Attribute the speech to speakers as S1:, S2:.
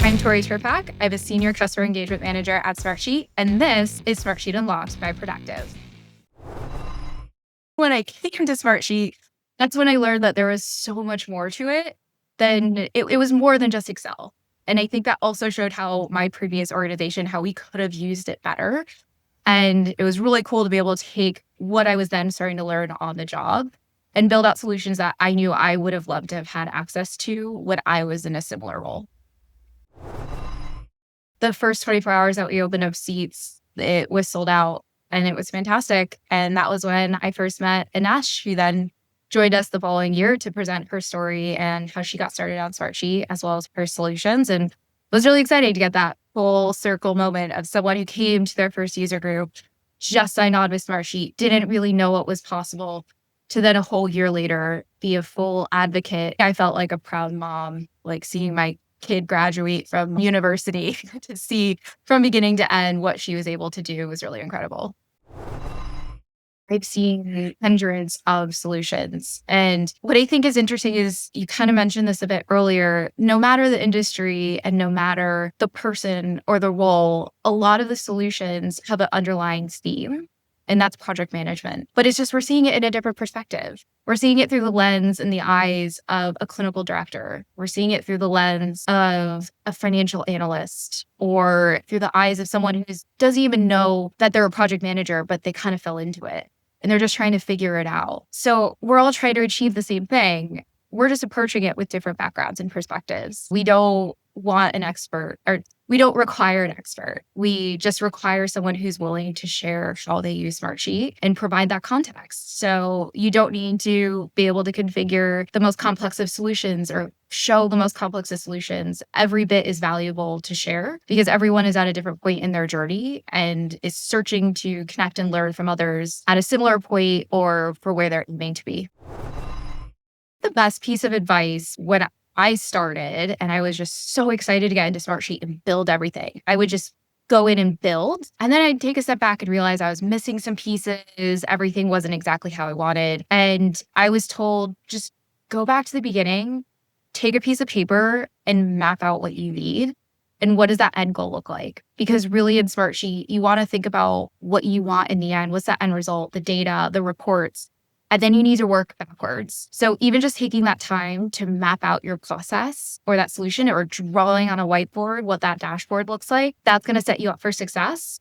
S1: I'm Torey Tirpack. I'm a senior customer engagement manager at Smartsheet, and this is Smartsheet Unlocked by Productive. When I came to Smartsheet, that's when I learned that there was so much more to it than it was more than just Excel. And I think that also showed how my previous organization, how we could have used it better. And it was really cool to be able to take what I was then starting to learn on the job and build out solutions that I knew I would have loved to have had access to when I was in a similar role. The first 24 hours that we opened up seats, it was sold out and it was fantastic. And that was when I first met Anesh, who then joined us the following year to present her story and how she got started on Smartsheet, as well as her solutions. And it was really exciting to get that full circle moment of someone who came to their first user group, just signed on with Smartsheet, didn't really know what was possible, to then a whole year later be a full advocate. I felt like a proud mom, like seeing my kid graduate from university to see from beginning to end what she was able to do was really incredible. I've seen hundreds of solutions. And what I think is interesting is you kind of mentioned this a bit earlier. No matter the industry and no matter the person or the role, a lot of the solutions have an underlying theme, and that's project management. But it's just we're seeing it in a different perspective. We're seeing it through the lens and the eyes of a clinical director. We're seeing it through the lens of a financial analyst or through the eyes of someone who doesn't even know that they're a project manager, but they kind of fell into it and they're just trying to figure it out. So we're all trying to achieve the same thing. We're just approaching it with different backgrounds and perspectives. We don't want an expert, or we don't require an expert. We just require someone who's willing to share how they use Smartsheet and provide that context. So you don't need to be able to configure the most complex of solutions or show the most complex of solutions. Every bit is valuable to share because everyone is at a different point in their journey and is searching to connect and learn from others at a similar point or for where they're aiming to be. The best piece of advice when I started, and I was just so excited to get into Smartsheet and build everything. I would just go in and build. And then I'd take a step back and realize I was missing some pieces. Everything wasn't exactly how I wanted. And I was told, just go back to the beginning, take a piece of paper and map out what you need. And what does that end goal look like? Because really in Smartsheet, you want to think about what you want in the end. What's that end result? The data, the reports. And then you need to work backwards. So even just taking that time to map out your process or that solution or drawing on a whiteboard what that dashboard looks like, that's going to set you up for success.